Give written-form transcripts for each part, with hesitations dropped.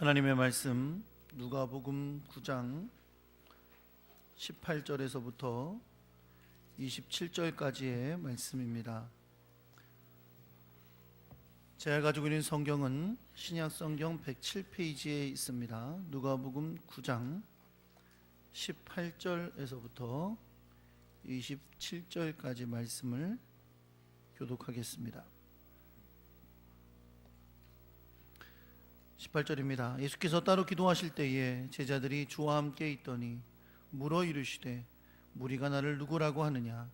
하나님의 말씀 누가복음 9장 18절에서부터 27절까지의 말씀입니다. 제가 가지고 있는 성경은 신약 성경 107페이지에 있습니다. 누가복음 9장 18절에서부터 27절까지 말씀을 교독하겠습니다. 18절입니다. 예수께서 따로 기도하실 때에 제자들이 주와 함께 있더니 물어 이르시되 무리가 나를 누구라고 하느냐?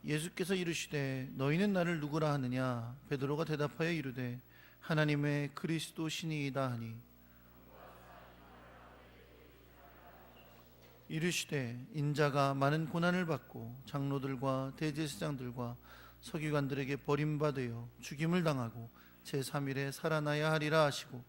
예수께서 이르시되 너희는 나를 누구라 하느냐? 베드로가 대답하여 이르되 하나님의 그리스도시니이다 하니 이르시되 인자가 많은 고난을 받고 장로들과 대제사장들과 서기관들에게 버림받으여 죽임을 당하고 제3일에 살아나야 하리라 하시고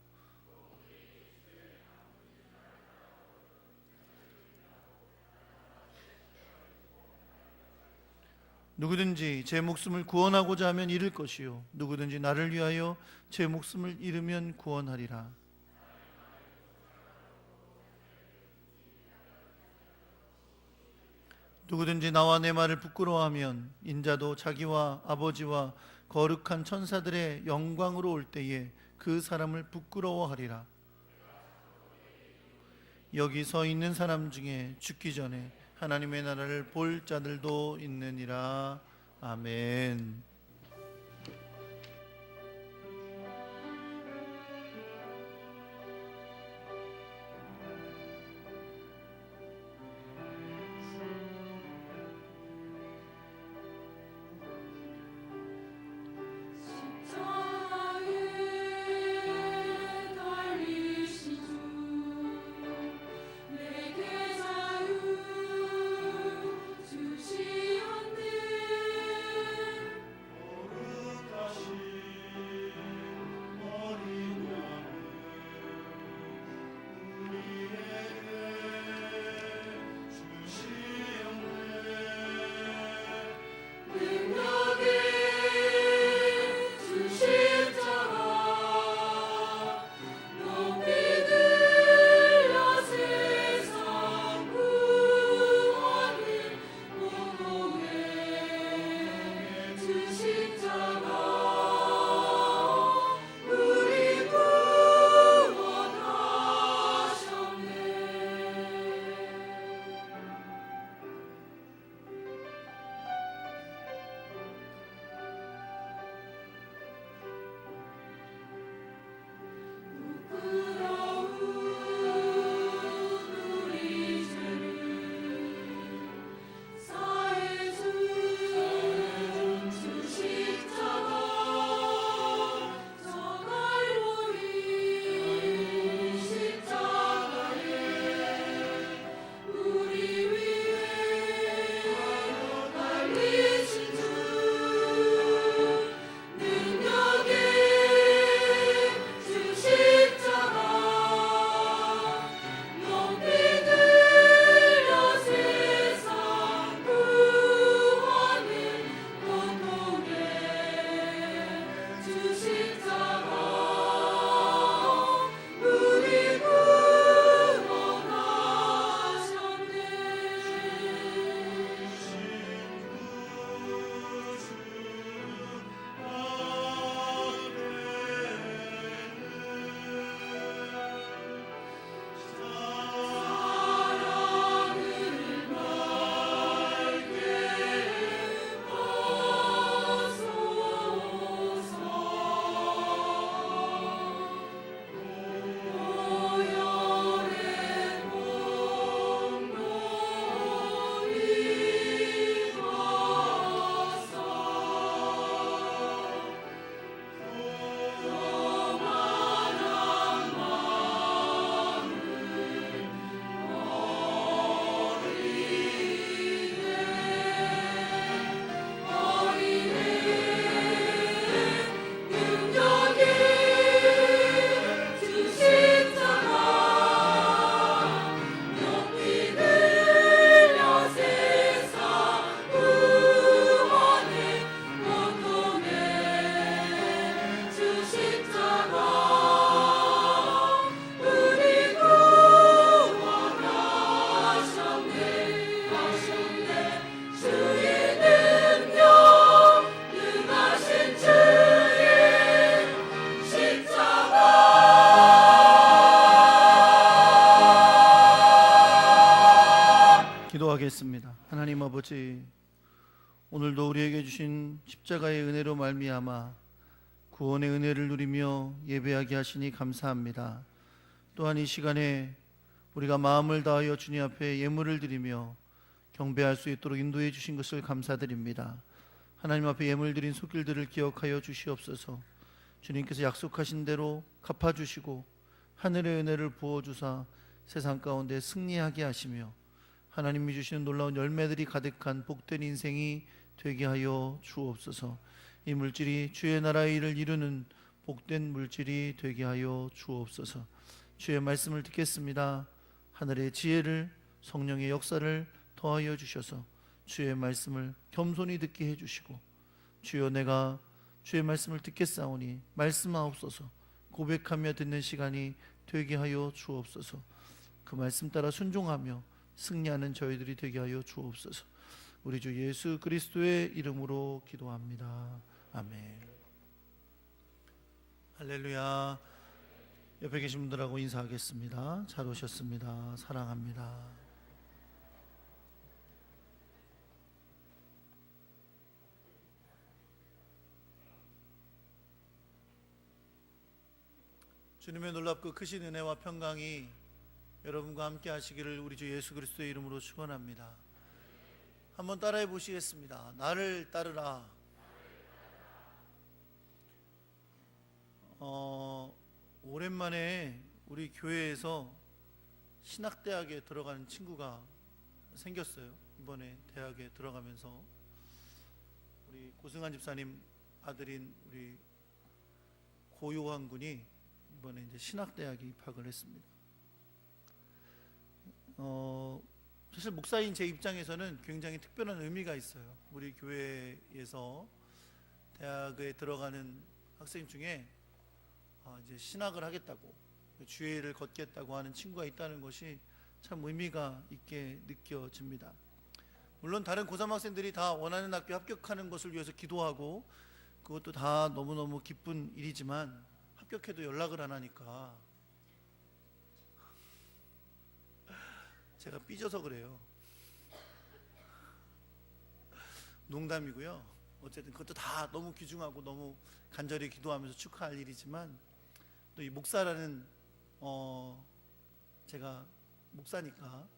누구든지 제 목숨을 구원하고자 하면 잃을 것이요 누구든지 나를 위하여 제 목숨을 잃으면 구원하리라. 누구든지 나와 내 말을 부끄러워하면 인자도 자기와 아버지와 거룩한 천사들의 영광으로 올 때에 그 사람을 부끄러워하리라. 여기 서 있는 사람 중에 죽기 전에 하나님의 나라를 볼 자들도 있느니라. 아멘. 오늘도 우리에게 주신 십자가의 은혜로 말미암아 구원의 은혜를 누리며 예배하게 하시니 감사합니다. 또한 이 시간에 우리가 마음을 다하여 주님 앞에 예물을 드리며 경배할 수 있도록 인도해 주신 것을 감사드립니다. 하나님 앞에 예물 드린 손길들을 기억하여 주시옵소서. 주님께서 약속하신 대로 갚아주시고 하늘의 은혜를 부어주사 세상 가운데 승리하게 하시며 하나님이 주시는 놀라운 열매들이 가득한 복된 인생이 되게 하여 주옵소서. 이 물질이 주의 나라의 일을 이루는 복된 물질이 되게 하여 주옵소서. 주의 말씀을 듣겠습니다. 하늘의 지혜를, 성령의 역사를 더하여 주셔서 주의 말씀을 겸손히 듣게 해주시고, 주여 내가 주의 말씀을 듣겠사오니 말씀하옵소서. 고백하며 듣는 시간이 되게 하여 주옵소서. 그 말씀 따라 순종하며 승리하는 저희들이 되게 하여 주옵소서. 우리 주 예수 그리스도의 이름으로 기도합니다. 아멘. 할렐루야. 옆에 계신 분들하고 인사하겠습니다. 잘 오셨습니다. 사랑합니다. 주님의 놀랍고 크신 은혜와 평강이 여러분과 함께 하시기를 우리 주 예수 그리스도의 이름으로 축원합니다. 한번 따라해 보시겠습니다. 나를 따르라. 오랜만에 우리 교회에서 신학대학에 들어가는 친구가 생겼어요. 이번에 대학에 들어가면서 우리 고승한 집사님 아들인 우리 고요한 군이 이번에 이제 신학대학에 입학을 했습니다. 사실 목사인 제 입장에서는 굉장히 특별한 의미가 있어요. 우리 교회에서 대학에 들어가는 학생 중에 이제 신학을 하겠다고, 주의를 걷겠다고 하는 친구가 있다는 것이 참 의미가 있게 느껴집니다. 물론 다른 고3 학생들이 다 원하는 학교 합격하는 것을 위해서 기도하고 그것도 다 너무너무 기쁜 일이지만 합격해도 연락을 안 하니까 제가 삐져서 그래요. 농담이고요. 어쨌든 그것도 다 너무 귀중하고 너무 간절히 기도하면서 축하할 일이지만 또 이 목사라는 제가 목사니까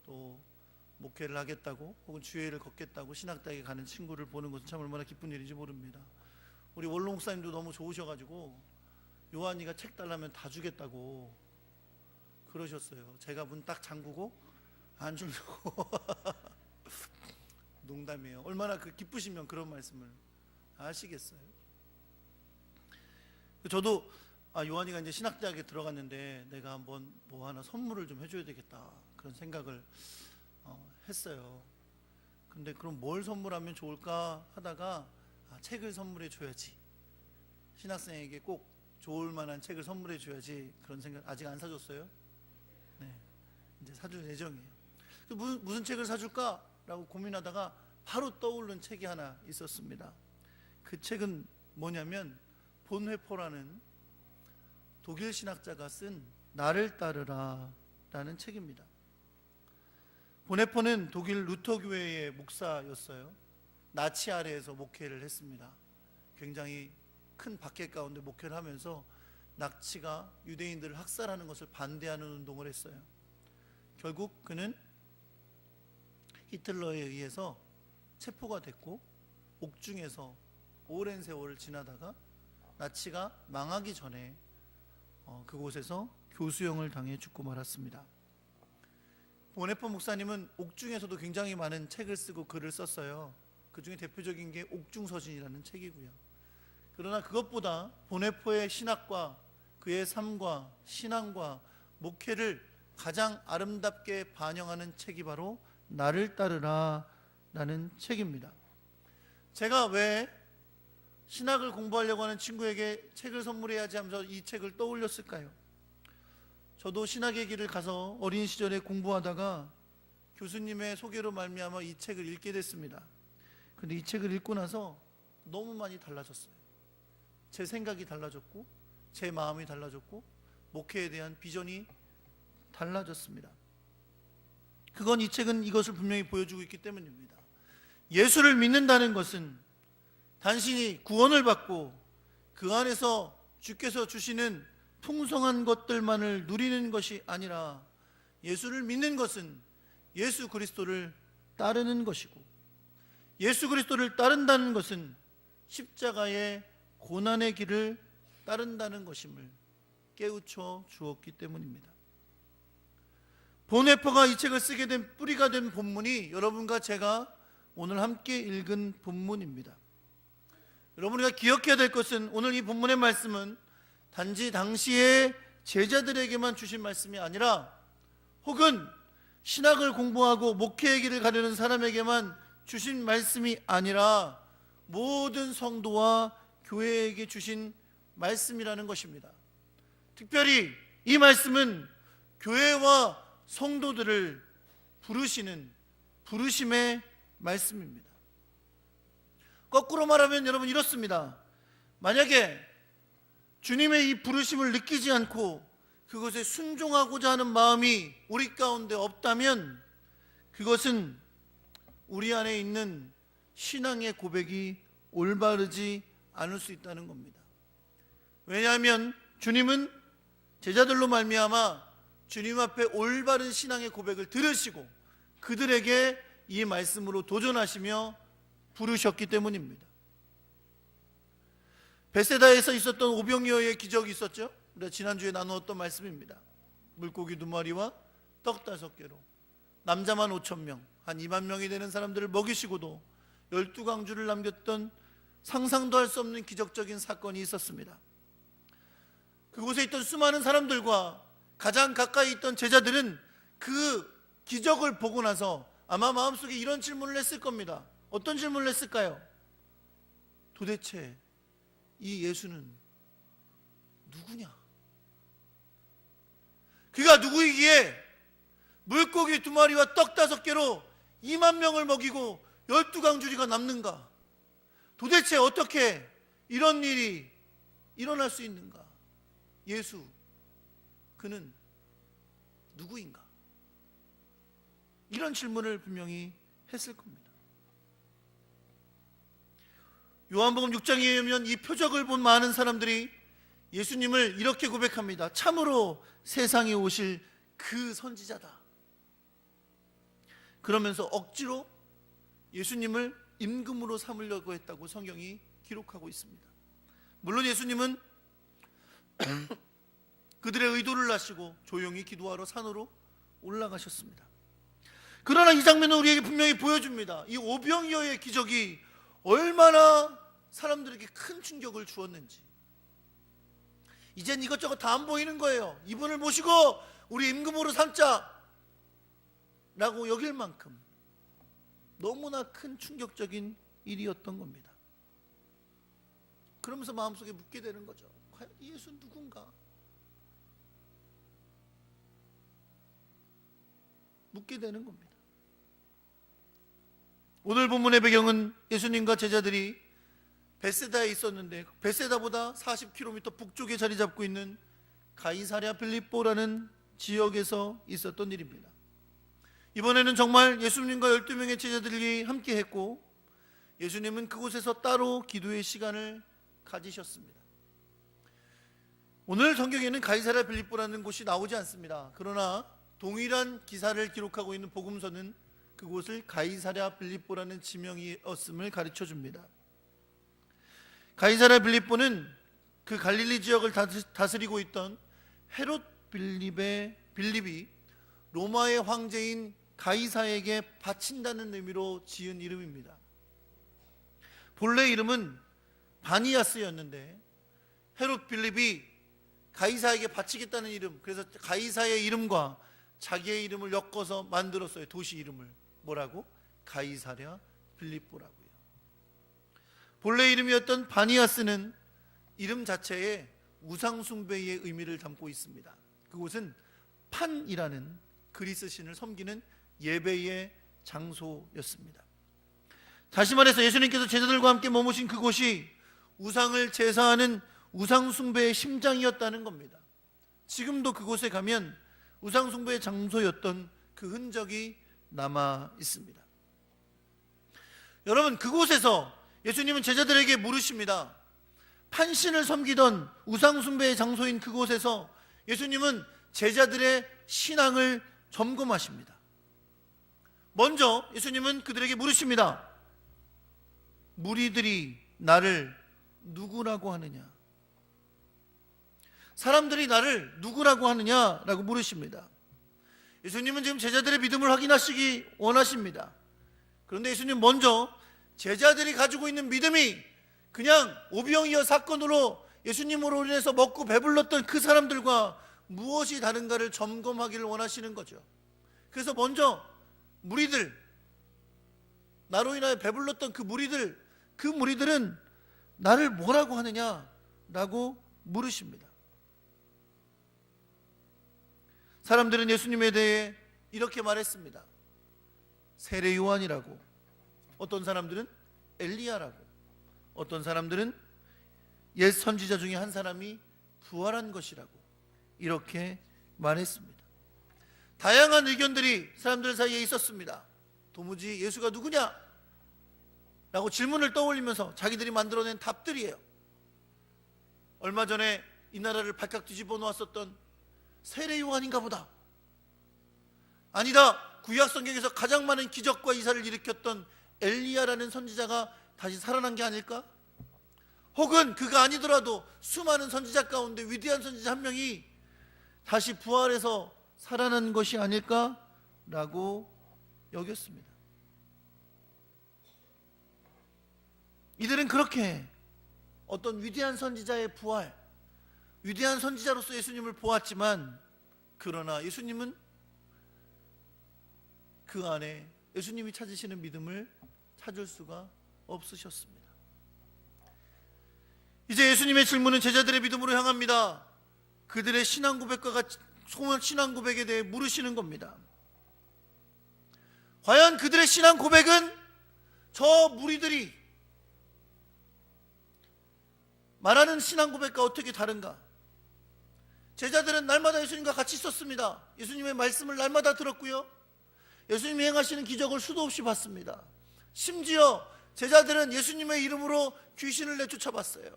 또 목회를 하겠다고 혹은 주회를 걷겠다고 신학대학에 가는 친구를 보는 것은 참 얼마나 기쁜 일인지 모릅니다. 우리 원로 목사님도 너무 좋으셔가지고 요한이가 책 달라면 다 주겠다고 그러셨어요. 제가 문 딱 잠그고 안 주려고 농담이에요. 얼마나 그 기쁘시면 그런 말씀을 하시겠어요. 저도 요한이가 이제 신학대학에 들어갔는데 내가 한번 뭐 하나 선물을 좀 해줘야 되겠다 그런 생각을 했어요. 근데 그럼 뭘 선물하면 좋을까 하다가 책을 선물해 줘야지, 신학생에게 꼭 좋을 만한 책을 선물해 줘야지, 그런 생각. 아직 안 사줬어요? 네, 이제 사줄 예정이에요. 무슨 책을 사줄까 라고 고민하다가 바로 떠오른 책이 하나 있었습니다. 그 책은 뭐냐면 본회포라는 독일 신학자가 쓴 나를 따르라 라는 책입니다. 본회포는 독일 루터교회의 목사였어요. 나치 아래에서 목회를 했습니다. 굉장히 큰 박해 가운데 목회를 하면서 나치가 유대인들을 학살하는 것을 반대하는 운동을 했어요. 결국 그는 히틀러에 의해서 체포가 됐고 옥중에서 오랜 세월을 지나다가 나치가 망하기 전에 그곳에서 교수형을 당해 죽고 말았습니다. 본회포 목사님은 옥중에서도 굉장히 많은 책을 쓰고 글을 썼어요. 그 중에 대표적인 게 옥중서신이라는 책이고요. 그러나 그것보다 본회포의 신학과 그의 삶과 신앙과 목회를 가장 아름답게 반영하는 책이 바로 나를 따르라 라는 책입니다. 제가 왜 신학을 공부하려고 하는 친구에게 책을 선물해야지 하면서 이 책을 떠올렸을까요? 저도 신학의 길을 가서 어린 시절에 공부하다가 교수님의 소개로 말미암아 이 책을 읽게 됐습니다. 근데 이 책을 읽고 나서 너무 많이 달라졌어요. 제 생각이 달라졌고 제 마음이 달라졌고 목회에 대한 비전이 달라졌습니다. 그건 이 책은 이것을 분명히 보여주고 있기 때문입니다. 예수를 믿는다는 것은 단순히 구원을 받고 그 안에서 주께서 주시는 풍성한 것들만을 누리는 것이 아니라, 예수를 믿는 것은 예수 그리스도를 따르는 것이고, 예수 그리스도를 따른다는 것은 십자가의 고난의 길을 따른다는 것임을 깨우쳐 주었기 때문입니다. 본회퍼가 이 책을 쓰게 된 뿌리가 된 본문이 여러분과 제가 오늘 함께 읽은 본문입니다. 여러분, 우리가 기억해야 될 것은 오늘 이 본문의 말씀은 단지 당시의 제자들에게만 주신 말씀이 아니라, 혹은 신학을 공부하고 목회의 길을 가려는 사람에게만 주신 말씀이 아니라 모든 성도와 교회에게 주신 말씀이라는 것입니다. 특별히 이 말씀은 교회와 성도들을 부르시는 부르심의 말씀입니다. 거꾸로 말하면 여러분 이렇습니다. 만약에 주님의 이 부르심을 느끼지 않고 그것에 순종하고자 하는 마음이 우리 가운데 없다면, 그것은 우리 안에 있는 신앙의 고백이 올바르지 않을 수 있다는 겁니다. 왜냐하면 주님은 제자들로 말미암아 주님 앞에 올바른 신앙의 고백을 들으시고 그들에게 이 말씀으로 도전하시며 부르셨기 때문입니다. 베세다에서 있었던 오병이어의 기적이 있었죠. 우리가 지난주에 나누었던 말씀입니다. 물고기 2마리와 떡 5개로 남자만 5,000명, 한 2만 명이 되는 사람들을 먹이시고도 12강주를 남겼던 상상도 할 수 없는 기적적인 사건이 있었습니다. 그곳에 있던 수많은 사람들과 가장 가까이 있던 제자들은 그 기적을 보고 나서 아마 마음속에 이런 질문을 했을 겁니다. 어떤 질문을 했을까요? 도대체 이 예수는 누구냐? 그가 누구이기에 물고기 2마리와 떡 5개로 2만 명을 먹이고 12강주리가 남는가? 도대체 어떻게 이런 일이 일어날 수 있는가? 예수, 그는 누구인가? 이런 질문을 분명히 했을 겁니다. 요한복음 6장에 의하면 이 표적을 본 많은 사람들이 예수님을 이렇게 고백합니다. 참으로 세상에 오실 그 선지자다. 그러면서 억지로 예수님을 임금으로 삼으려고 했다고 성경이 기록하고 있습니다. 물론 예수님은 그들의 의도를 아시고 조용히 기도하러 산으로 올라가셨습니다. 그러나 이 장면은 우리에게 분명히 보여줍니다. 이 오병이어의 기적이 얼마나 사람들에게 큰 충격을 주었는지. 이젠 이것저것 다 안 보이는 거예요. 이분을 모시고 우리 임금으로 삼자 라고 여길 만큼 너무나 큰 충격적인 일이었던 겁니다. 그러면서 마음속에 묻게 되는 거죠. 과연 예수는 누군가? 묻게 되는 겁니다. 오늘 본문의 배경은 예수님과 제자들이 베세다에 있었는데, 베세다보다 40km 북쪽에 자리 잡고 있는 가이사랴 빌립보라는 지역에서 있었던 일입니다. 이번에는 정말 예수님과 12명의 제자들이 함께 했고, 예수님은 그곳에서 따로 기도의 시간을 가지셨습니다. 오늘 성경에는 가이사랴 빌립보라는 곳이 나오지 않습니다. 그러나 동일한 기사를 기록하고 있는 복음서는 그곳을 가이사랴 빌립보라는 지명이었음을 가르쳐 줍니다. 가이사랴 빌립보는 그 갈릴리 지역을 다스리고 있던 헤롯 빌립이 로마의 황제인 가이사에게 바친다는 의미로 지은 이름입니다. 본래 이름은 바니아스였는데 헤롯 빌립이 가이사에게 바치겠다는 이름, 그래서 가이사의 이름과 자기의 이름을 엮어서 만들었어요. 도시 이름을. 뭐라고? 가이사랴 빌립보라고요. 본래 이름이었던 바니아스는 이름 자체에 우상숭배의 의미를 담고 있습니다. 그곳은 판이라는 그리스 신을 섬기는 예배의 장소였습니다. 다시 말해서 예수님께서 제자들과 함께 머무신 그곳이 우상을 제사하는 우상숭배의 심장이었다는 겁니다. 지금도 그곳에 가면 우상숭배의 장소였던 그 흔적이 남아 있습니다. 여러분, 그곳에서 예수님은 제자들에게 물으십니다. 판신을 섬기던 우상숭배의 장소인 그곳에서 예수님은 제자들의 신앙을 점검하십니다. 먼저 예수님은 그들에게 물으십니다. 무리들이 나를 누구라고 하느냐? 사람들이 나를 누구라고 하느냐라고 물으십니다. 예수님은 지금 제자들의 믿음을 확인하시기 원하십니다. 그런데 예수님 먼저 제자들이 가지고 있는 믿음이 그냥 오병이어 사건으로 예수님으로 인해서 먹고 배불렀던 그 사람들과 무엇이 다른가를 점검하기를 원하시는 거죠. 그래서 먼저 무리들, 나로 인하여 배불렀던 그 무리들은 나를 뭐라고 하느냐라고 물으십니다. 사람들은 예수님에 대해 이렇게 말했습니다. 세례 요한이라고, 어떤 사람들은 엘리야라고, 어떤 사람들은 옛 선지자 중에 한 사람이 부활한 것이라고 이렇게 말했습니다. 다양한 의견들이 사람들 사이에 있었습니다. 도무지 예수가 누구냐? 라고 질문을 떠올리면서 자기들이 만들어낸 답들이에요. 얼마 전에 이 나라를 발칵 뒤집어 놓았었던 세례 요한인가 보다. 아니다, 구약 성경에서 가장 많은 기적과 이사를 일으켰던 엘리야라는 선지자가 다시 살아난 게 아닐까? 혹은 그가 아니더라도 수많은 선지자 가운데 위대한 선지자 한 명이 다시 부활해서 살아난 것이 아닐까라고 여겼습니다. 이들은 그렇게 어떤 위대한 선지자의 부활, 위대한 선지자로서 예수님을 보았지만, 그러나 예수님은 그 안에 예수님이 찾으시는 믿음을 찾을 수가 없으셨습니다. 이제 예수님의 질문은 제자들의 믿음으로 향합니다. 그들의 신앙 고백과 같이 신앙 고백에 대해 물으시는 겁니다. 과연 그들의 신앙 고백은 저 무리들이 말하는 신앙 고백과 어떻게 다른가? 제자들은 날마다 예수님과 같이 있었습니다. 예수님의 말씀을 날마다 들었고요, 예수님이 행하시는 기적을 수도 없이 봤습니다. 심지어 제자들은 예수님의 이름으로 귀신을 내쫓아봤어요.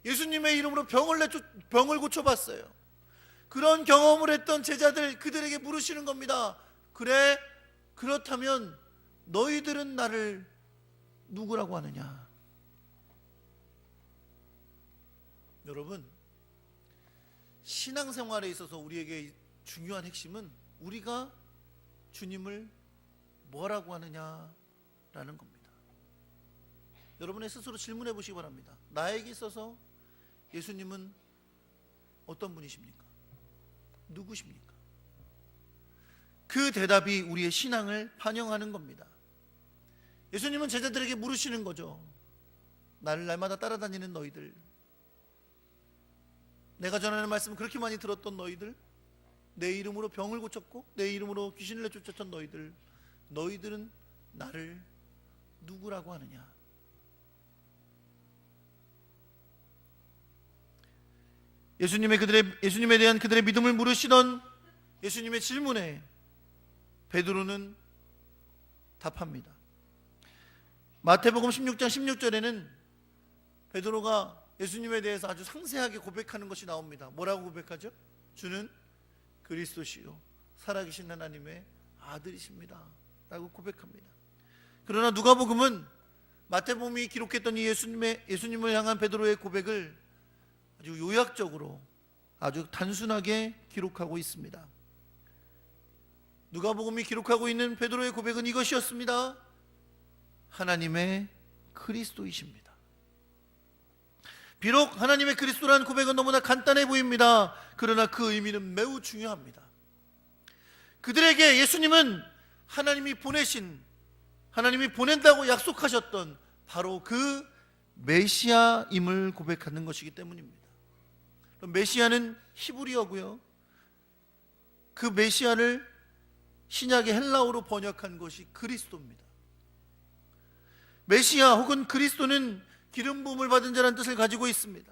예수님의 이름으로 병을 고쳐봤어요. 그런 경험을 했던 제자들, 그들에게 물으시는 겁니다. 그래, 그렇다면 너희들은 나를 누구라고 하느냐? 여러분, 신앙생활에 있어서 우리에게 중요한 핵심은 우리가 주님을 뭐라고 하느냐라는 겁니다. 여러분의 스스로 질문해 보시기 바랍니다. 나에게 있어서 예수님은 어떤 분이십니까? 누구십니까? 그 대답이 우리의 신앙을 반영하는 겁니다. 예수님은 제자들에게 물으시는 거죠. 나를 날마다 따라다니는 너희들, 내가 전하는 말씀 그렇게 많이 들었던 너희들, 내 이름으로 병을 고쳤고 내 이름으로 귀신을 내쫓았던 너희들은 나를 누구라고 하느냐? 예수님에 대한 그들의 믿음을 물으시던 예수님의 질문에 베드로는 답합니다. 마태복음 16장 16절에는 베드로가 예수님에 대해서 아주 상세하게 고백하는 것이 나옵니다. 뭐라고 고백하죠? 주는 그리스도시요 살아계신 하나님의 아들이십니다 라고 고백합니다. 그러나 누가복음은 마태복음이 기록했던 이 예수님을 향한 베드로의 고백을 아주 요약적으로, 아주 단순하게 기록하고 있습니다. 누가복음이 기록하고 있는 베드로의 고백은 이것이었습니다. 하나님의 그리스도이십니다. 비록 하나님의 그리스도라는 고백은 너무나 간단해 보입니다. 그러나 그 의미는 매우 중요합니다. 그들에게 예수님은 하나님이 보낸다고 약속하셨던 바로 그 메시아임을 고백하는 것이기 때문입니다. 메시아는 히브리어고요, 그 메시아를 신약의 헬라어로 번역한 것이 그리스도입니다. 메시아 혹은 그리스도는 기름 부음을 받은 자라는 뜻을 가지고 있습니다.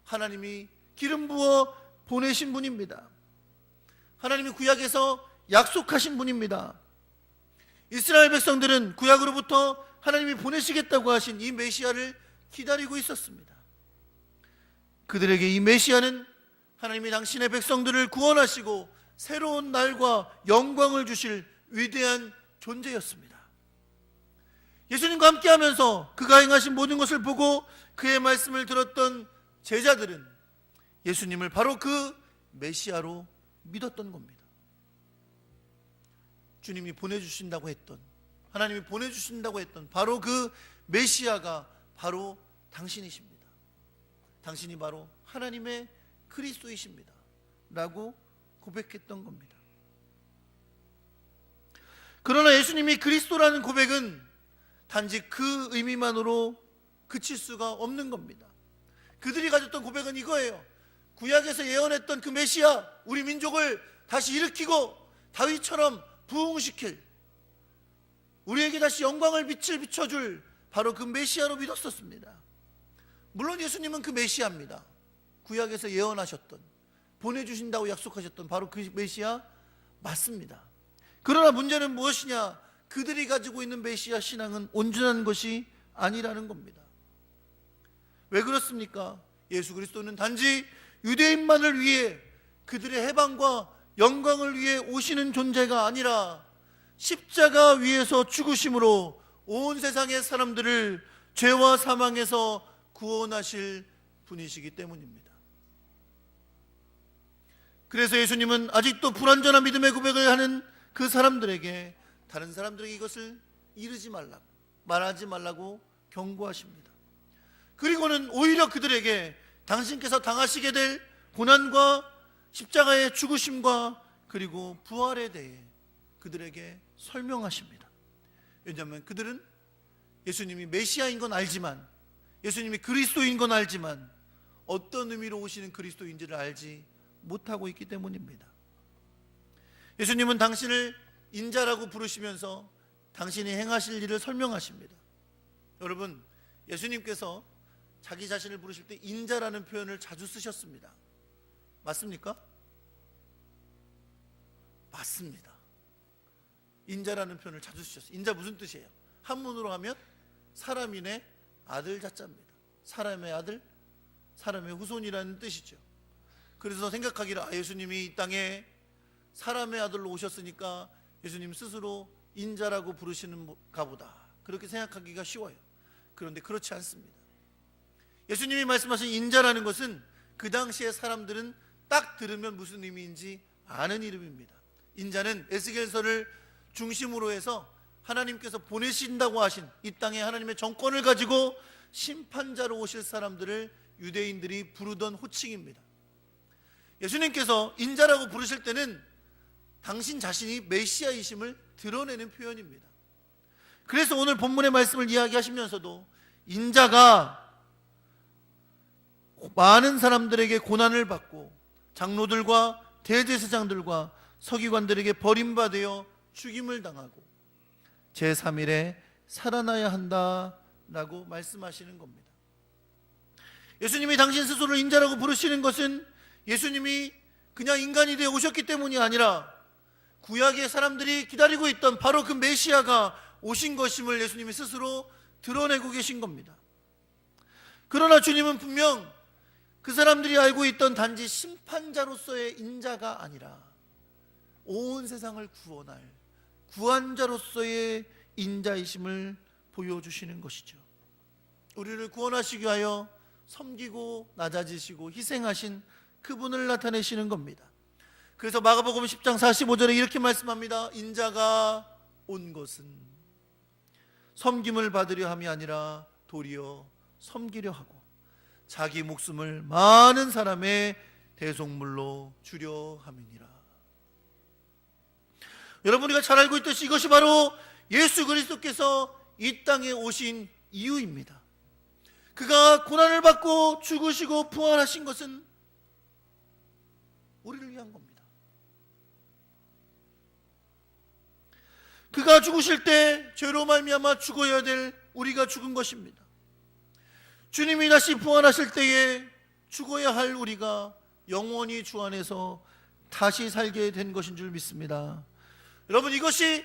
하나님이 기름 부어 보내신 분입니다. 하나님이 구약에서 약속하신 분입니다. 이스라엘 백성들은 구약으로부터 하나님이 보내시겠다고 하신 이 메시아를 기다리고 있었습니다. 그들에게 이 메시아는 하나님이 당신의 백성들을 구원하시고 새로운 날과 영광을 주실 위대한 존재였습니다. 예수님과 함께하면서 그가 행하신 모든 것을 보고 그의 말씀을 들었던 제자들은 예수님을 바로 그 메시아로 믿었던 겁니다. 주님이 보내주신다고 했던, 하나님이 보내주신다고 했던 바로 그 메시아가 바로 당신이십니다. 당신이 바로 하나님의 그리스도이십니다 라고 고백했던 겁니다. 그러나 예수님이 그리스도라는 고백은 단지 그 의미만으로 그칠 수가 없는 겁니다. 그들이 가졌던 고백은 이거예요. 구약에서 예언했던 그 메시아, 우리 민족을 다시 일으키고 다윗처럼 부흥시킬, 우리에게 다시 영광을 빛을 비춰줄 바로 그 메시아로 믿었었습니다. 물론 예수님은 그 메시아입니다. 구약에서 예언하셨던, 보내주신다고 약속하셨던 바로 그 메시아 맞습니다. 그러나 문제는 무엇이냐? 그들이 가지고 있는 메시아 신앙은 온전한 것이 아니라는 겁니다. 왜 그렇습니까? 예수 그리스도는 단지 유대인만을 위해, 그들의 해방과 영광을 위해 오시는 존재가 아니라 십자가 위에서 죽으심으로 온 세상의 사람들을 죄와 사망에서 구원하실 분이시기 때문입니다. 그래서 예수님은 아직도 불완전한 믿음의 고백을 하는 그 사람들에게, 다른 사람들에게 이것을 이르지 말라고, 말하지 말라고 경고하십니다. 그리고는 오히려 그들에게 당신께서 당하시게 될 고난과 십자가의 죽으심과 그리고 부활에 대해 그들에게 설명하십니다. 왜냐하면 그들은 예수님이 메시아인 건 알지만, 예수님이 그리스도인 건 알지만 어떤 의미로 오시는 그리스도인지를 알지 못하고 있기 때문입니다. 예수님은 당신을 인자라고 부르시면서 당신이 행하실 일을 설명하십니다. 여러분, 예수님께서 자기 자신을 부르실 때 인자라는 표현을 자주 쓰셨습니다. 맞습니까? 맞습니다. 인자라는 표현을 자주 쓰셨어요. 인자 무슨 뜻이에요? 한문으로 하면 사람인의 아들 자자입니다. 사람의 아들, 사람의 후손이라는 뜻이죠. 그래서 생각하기를 예수님이 이 땅에 사람의 아들로 오셨으니까 예수님 스스로 인자라고 부르시는가 보다, 그렇게 생각하기가 쉬워요. 그런데 그렇지 않습니다. 예수님이 말씀하신 인자라는 것은 그 당시의 사람들은 딱 들으면 무슨 의미인지 아는 이름입니다. 인자는 에스겔서를 중심으로 해서 하나님께서 보내신다고 하신 이 땅에 하나님의 정권을 가지고 심판자로 오실 사람들을 유대인들이 부르던 호칭입니다. 예수님께서 인자라고 부르실 때는 당신 자신이 메시아이심을 드러내는 표현입니다. 그래서 오늘 본문의 말씀을 이야기하시면서도 인자가 많은 사람들에게 고난을 받고 장로들과 대제사장들과 서기관들에게 버림받아 죽임을 당하고 제3일에 살아나야 한다라고 말씀하시는 겁니다. 예수님이 당신 스스로를 인자라고 부르시는 것은 예수님이 그냥 인간이 되어 오셨기 때문이 아니라 구약의 사람들이 기다리고 있던 바로 그 메시아가 오신 것임을 예수님이 스스로 드러내고 계신 겁니다. 그러나 주님은 분명 그 사람들이 알고 있던 단지 심판자로서의 인자가 아니라 온 세상을 구원할 구원자로서의 인자이심을 보여주시는 것이죠. 우리를 구원하시기 위하여 섬기고 낮아지시고 희생하신 그분을 나타내시는 겁니다. 그래서 마가복음 10장 45절에 이렇게 말씀합니다. 인자가 온 것은 섬김을 받으려 함이 아니라 도리어 섬기려 하고 자기 목숨을 많은 사람의 대속물로 주려 함이니라. 여러분, 우리가 잘 알고 있듯이 이것이 바로 예수 그리스도께서 이 땅에 오신 이유입니다. 그가 고난을 받고 죽으시고 부활하신 것은 우리를 위한 겁니다. 그가 죽으실 때 죄로 말미암아 죽어야 될 우리가 죽은 것입니다. 주님이 다시 부활하실 때에 죽어야 할 우리가 영원히 주 안에서 다시 살게 된 것인 줄 믿습니다. 여러분, 이것이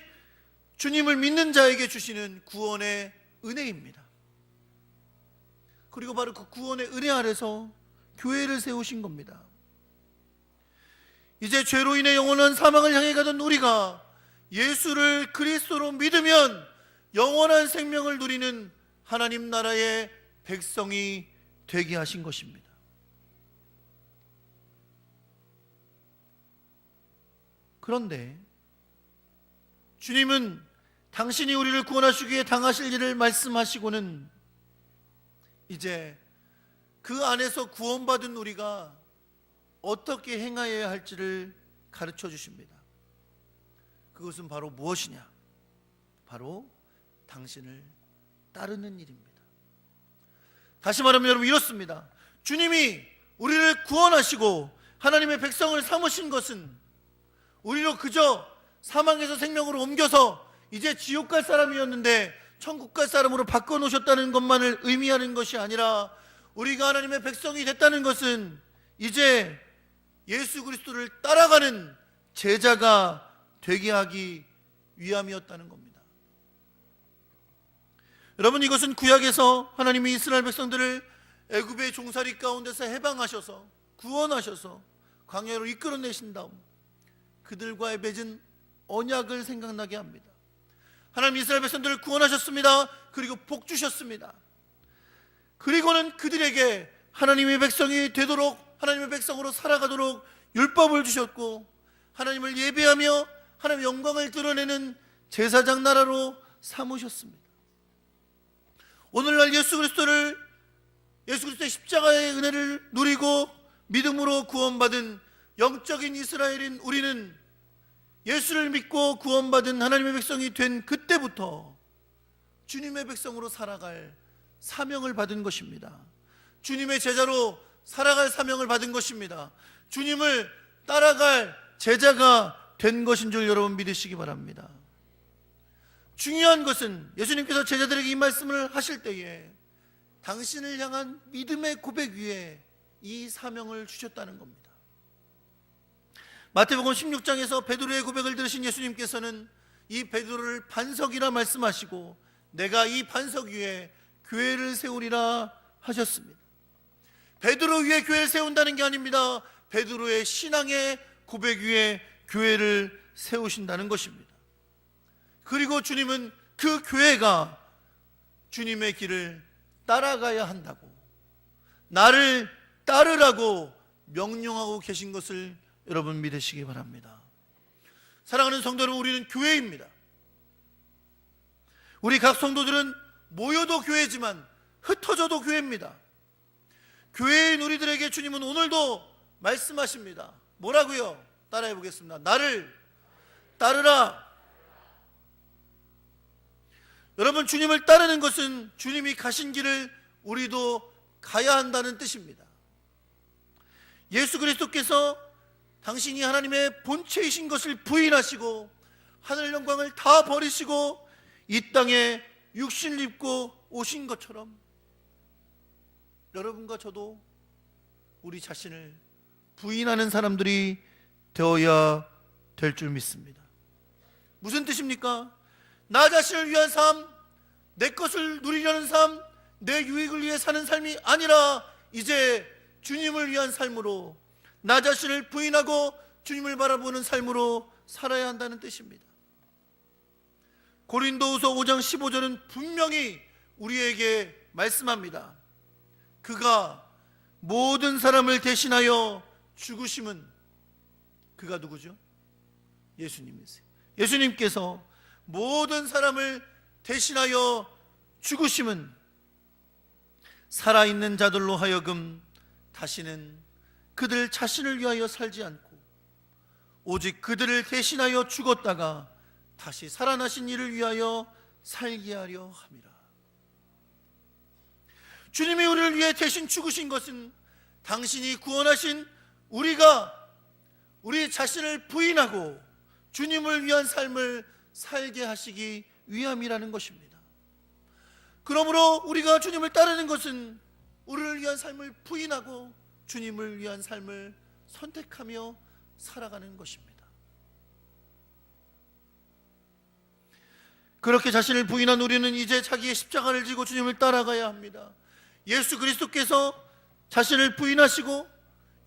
주님을 믿는 자에게 주시는 구원의 은혜입니다. 그리고 바로 그 구원의 은혜 아래서 교회를 세우신 겁니다. 이제 죄로 인해 영원한 사망을 향해 가던 우리가 예수를 그리스도로 믿으면 영원한 생명을 누리는 하나님 나라의 백성이 되게 하신 것입니다. 그런데 주님은 당신이 우리를 구원하시기 위해 당하실 일을 말씀하시고는 이제 그 안에서 구원받은 우리가 어떻게 행하여야 할지를 가르쳐 주십니다. 그것은 바로 무엇이냐? 바로 당신을 따르는 일입니다. 다시 말하면 여러분 이렇습니다. 주님이 우리를 구원하시고 하나님의 백성을 삼으신 것은 우리로 그저 사망에서 생명으로 옮겨서 이제 지옥 갈 사람이었는데 천국 갈 사람으로 바꿔놓으셨다는 것만을 의미하는 것이 아니라 우리가 하나님의 백성이 됐다는 것은 이제 예수 그리스도를 따라가는 제자가 되게 하기 위함이었다는 겁니다. 여러분, 이것은 구약에서 하나님이 이스라엘 백성들을 애굽의 종살이 가운데서 해방하셔서 구원하셔서 광야로 이끌어내신 다음 그들과의 맺은 언약을 생각나게 합니다. 하나님 이스라엘 백성들을 구원하셨습니다. 그리고 복 주셨습니다. 그리고는 그들에게 하나님의 백성이 되도록, 하나님의 백성으로 살아가도록 율법을 주셨고 하나님을 예배하며 하나님의 영광을 드러내는 제사장 나라로 삼으셨습니다. 오늘날 예수 그리스도의 십자가의 은혜를 누리고 믿음으로 구원받은 영적인 이스라엘인 우리는 예수를 믿고 구원받은 하나님의 백성이 된 그때부터 주님의 백성으로 살아갈 사명을 받은 것입니다. 주님의 제자로 살아갈 사명을 받은 것입니다. 주님을 따라갈 제자가 된 것인 줄 여러분 믿으시기 바랍니다. 중요한 것은 예수님께서 제자들에게 이 말씀을 하실 때에 당신을 향한 믿음의 고백 위에 이 사명을 주셨다는 겁니다. 마태복음 16장에서 베드로의 고백을 들으신 예수님께서는 이 베드로를 반석이라 말씀하시고 내가 이 반석 위에 교회를 세우리라 하셨습니다. 베드로 위에 교회를 세운다는 게 아닙니다. 베드로의 신앙의 고백 위에 교회를 세우신다는 것입니다. 그리고 주님은 그 교회가 주님의 길을 따라가야 한다고, 나를 따르라고 명령하고 계신 것을 여러분 믿으시기 바랍니다. 사랑하는 성도 여러분, 우리는 교회입니다. 우리 각 성도들은 모여도 교회지만 흩어져도 교회입니다. 교회인 우리들에게 주님은 오늘도 말씀하십니다. 뭐라고요? 따라해 보겠습니다. 나를 따르라. 여러분, 주님을 따르는 것은 주님이 가신 길을 우리도 가야 한다는 뜻입니다. 예수 그리스도께서 당신이 하나님의 본체이신 것을 부인하시고 하늘 영광을 다 버리시고 이 땅에 육신을 입고 오신 것처럼 여러분과 저도 우리 자신을 부인하는 사람들이 되어야 될 줄 믿습니다. 무슨 뜻입니까? 나 자신을 위한 삶, 내 것을 누리려는 삶, 내 유익을 위해 사는 삶이 아니라 이제 주님을 위한 삶으로, 나 자신을 부인하고 주님을 바라보는 삶으로 살아야 한다는 뜻입니다. 고린도후서 5장 15절은 분명히 우리에게 말씀합니다. 그가 모든 사람을 대신하여 죽으심은, 그가 누구죠? 예수님이세요. 예수님께서 모든 사람을 대신하여 죽으심은 살아있는 자들로 하여금 다시는 그들 자신을 위하여 살지 않고 오직 그들을 대신하여 죽었다가 다시 살아나신 이를 위하여 살게 하려 함이라. 주님이 우리를 위해 대신 죽으신 것은 당신이 구원하신 우리가 우리 자신을 부인하고 주님을 위한 삶을 살게 하시기 위함이라는 것입니다. 그러므로 우리가 주님을 따르는 것은 우리를 위한 삶을 부인하고 주님을 위한 삶을 선택하며 살아가는 것입니다. 그렇게 자신을 부인한 우리는 이제 자기의 십자가를 지고 주님을 따라가야 합니다. 예수 그리스도께서 자신을 부인하시고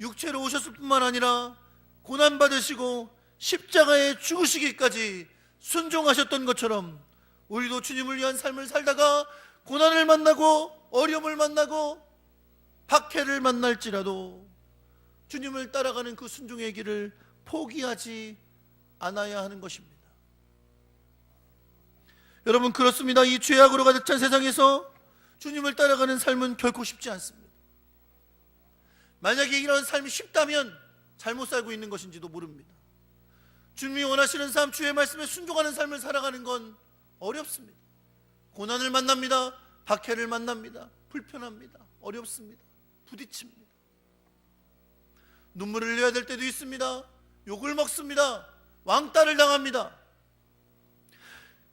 육체로 오셨을 뿐만 아니라 고난받으시고 십자가에 죽으시기까지 순종하셨던 것처럼 우리도 주님을 위한 삶을 살다가 고난을 만나고 어려움을 만나고 박해를 만날지라도 주님을 따라가는 그 순종의 길을 포기하지 않아야 하는 것입니다. 여러분, 그렇습니다. 이 죄악으로 가득 찬 세상에서 주님을 따라가는 삶은 결코 쉽지 않습니다. 만약에 이런 삶이 쉽다면 잘못 살고 있는 것인지도 모릅니다. 주님이 원하시는 삶, 주의 말씀에 순종하는 삶을 살아가는 건 어렵습니다. 고난을 만납니다. 박해를 만납니다. 불편합니다. 어렵습니다. 부딪힙니다. 눈물을 흘려야 될 때도 있습니다. 욕을 먹습니다. 왕따를 당합니다.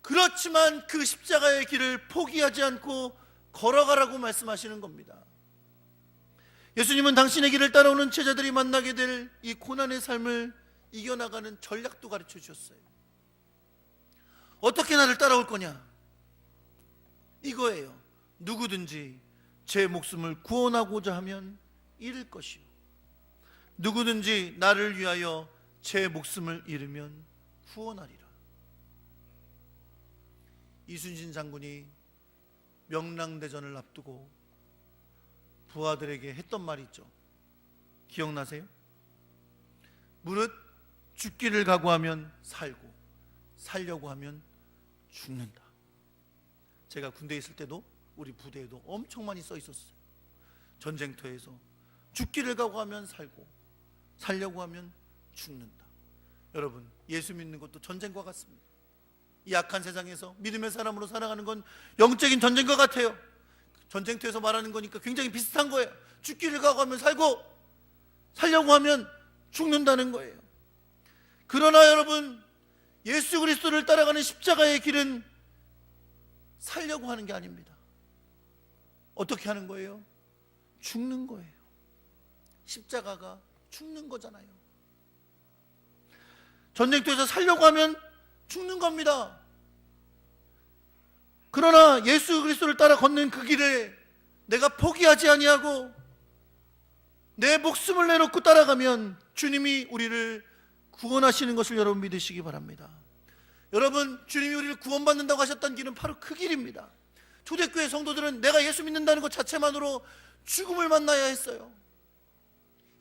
그렇지만 그 십자가의 길을 포기하지 않고 걸어가라고 말씀하시는 겁니다. 예수님은 당신의 길을 따라오는 제자들이 만나게 될 이 고난의 삶을 이겨나가는 전략도 가르쳐 주셨어요. 어떻게 나를 따라올 거냐? 이거예요. 누구든지 제 목숨을 구원하고자 하면 잃을 것이요, 누구든지 나를 위하여 제 목숨을 잃으면 구원하리라. 이순신 장군이 명랑대전을 앞두고 부하들에게 했던 말이 있죠. 기억나세요? 무릇 죽기를 각오하면 살고 살려고 하면 죽는다. 제가 군대에 있을 때도 우리 부대에도 엄청 많이 써 있었어요. 전쟁터에서 죽기를 각오하면 살고 살려고 하면 죽는다. 여러분, 예수 믿는 것도 전쟁과 같습니다. 이 약한 세상에서 믿음의 사람으로 살아가는 건 영적인 전쟁과 같아요. 전쟁터에서 말하는 거니까 굉장히 비슷한 거예요. 죽기를 각오하면 살고 살려고 하면 죽는다는 거예요. 그러나 여러분, 예수 그리스도를 따라가는 십자가의 길은 살려고 하는 게 아닙니다. 어떻게 하는 거예요? 죽는 거예요. 십자가가 죽는 거잖아요. 전쟁터에서 살려고 하면 죽는 겁니다. 그러나 예수 그리스도를 따라 걷는 그 길에 내가 포기하지 아니하고 내 목숨을 내놓고 따라가면 주님이 우리를 구원하시는 것을 여러분 믿으시기 바랍니다. 여러분, 주님이 우리를 구원받는다고 하셨던 길은 바로 그 길입니다. 초대교회 성도들은 내가 예수 믿는다는 것 자체만으로 죽음을 만나야 했어요.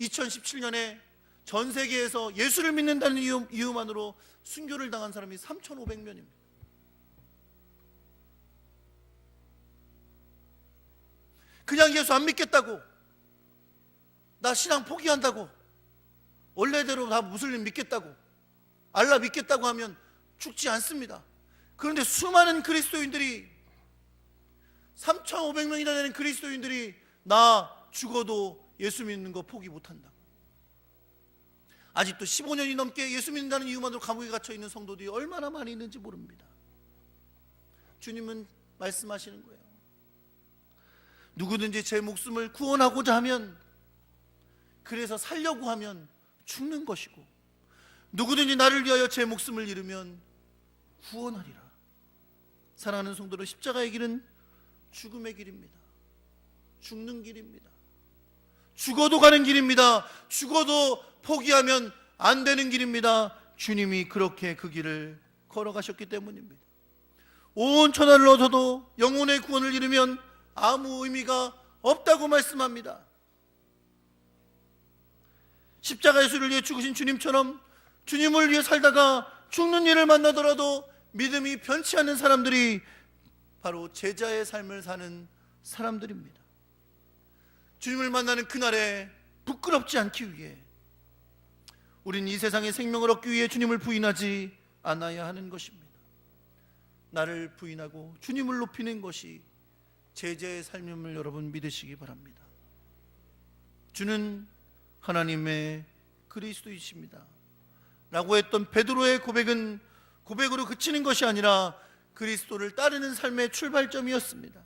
2017년에 전 세계에서 예수를 믿는다는 이유만으로 순교를 당한 사람이 3,500명입니다. 그냥 예수 안 믿겠다고, 나 신앙 포기한다고, 원래대로 다 무슬림 믿겠다고, 알라 믿겠다고 하면 죽지 않습니다. 그런데 수많은 그리스도인들이, 3,500명이나 되는 그리스도인들이 나 죽어도 예수 믿는 거 포기 못한다. 아직도 15년이 넘게 예수 믿는다는 이유만으로 감옥에 갇혀 있는 성도들이 얼마나 많이 있는지 모릅니다. 주님은 말씀하시는 거예요. 누구든지 제 목숨을 구원하고자 하면, 그래서 살려고 하면 죽는 것이고, 누구든지 나를 위하여 제 목숨을 잃으면 구원하리라. 사랑하는 성도들, 십자가의 길은 죽음의 길입니다. 죽는 길입니다. 죽어도 가는 길입니다. 죽어도 포기하면 안 되는 길입니다. 주님이 그렇게 그 길을 걸어가셨기 때문입니다. 온 천하를 얻어도 영혼의 구원을 잃으면 아무 의미가 없다고 말씀합니다. 십자가 예수를 위해 죽으신 주님처럼 주님을 위해 살다가 죽는 일을 만나더라도 믿음이 변치 않는 사람들이 바로 제자의 삶을 사는 사람들입니다. 주님을 만나는 그날에 부끄럽지 않기 위해 우린 이 세상의 생명을 얻기 위해 주님을 부인하지 않아야 하는 것입니다. 나를 부인하고 주님을 높이는 것이 제자의 삶임을 여러분 믿으시기 바랍니다. 주는 하나님의 그리스도이십니다 라고 했던 베드로의 고백은 고백으로 그치는 것이 아니라 그리스도를 따르는 삶의 출발점이었습니다.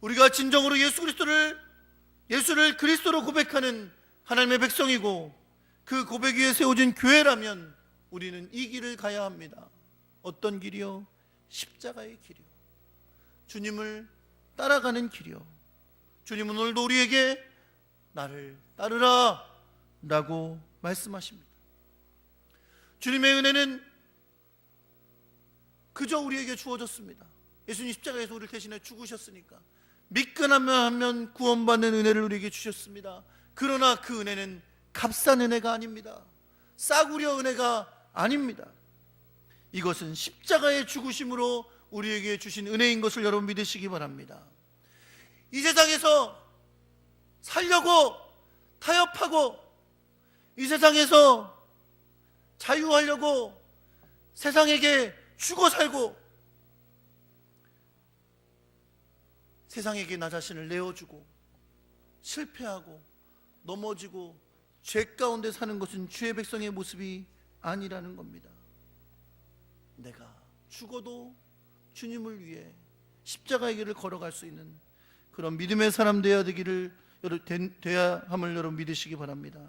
우리가 진정으로 예수를 그리스도로 고백하는 하나님의 백성이고 그 고백 위에 세워진 교회라면 우리는 이 길을 가야 합니다. 어떤 길이요? 십자가의 길이요, 주님을 따라가는 길이요. 주님은 오늘도 우리에게 나를 따르라 라고 말씀하십니다. 주님의 은혜는 그저 우리에게 주어졌습니다. 예수님 십자가에서 우리를 대신해 죽으셨으니까 믿기만 하면 구원받는 은혜를 우리에게 주셨습니다. 그러나 그 은혜는 값싼 은혜가 아닙니다. 싸구려 은혜가 아닙니다. 이것은 십자가의 죽으심으로 우리에게 주신 은혜인 것을 여러분 믿으시기 바랍니다. 이 세상에서 살려고 타협하고 이 세상에서 자유하려고 세상에게 죽어 살고 세상에게 나 자신을 내어주고 실패하고 넘어지고 죄 가운데 사는 것은 주의 백성의 모습이 아니라는 겁니다. 내가 죽어도 주님을 위해 십자가의 길을 걸어갈 수 있는 그런 믿음의 사람 되어야 함을 여러분 믿으시기 바랍니다.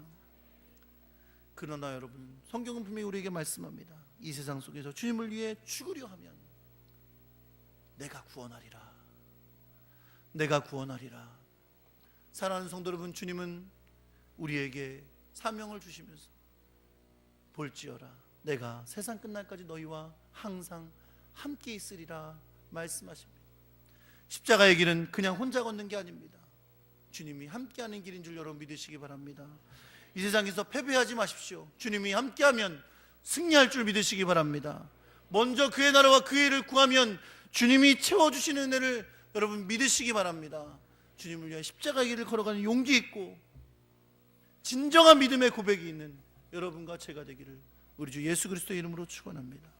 그러나 여러분, 성경은 분명히 우리에게 말씀합니다. 이 세상 속에서 주님을 위해 죽으려 하면 내가 구원하리라. 내가 구원하리라. 사랑하는 성도 여러분, 주님은 우리에게 사명을 주시면서 볼지어라 내가 세상 끝날까지 너희와 항상 함께 있으리라 말씀하십니다. 십자가의 길은 그냥 혼자 걷는 게 아닙니다. 주님이 함께하는 길인 줄 여러분 믿으시기 바랍니다. 이 세상에서 패배하지 마십시오. 주님이 함께하면 승리할 줄 믿으시기 바랍니다. 먼저 그의 나라와 그의 일을 구하면 주님이 채워주시는 은혜를 여러분 믿으시기 바랍니다. 주님을 위해 십자가의 길을 걸어가는 용기 있고 진정한 믿음의 고백이 있는 여러분과 제가 되기를 우리 주 예수 그리스도의 이름으로 축원합니다.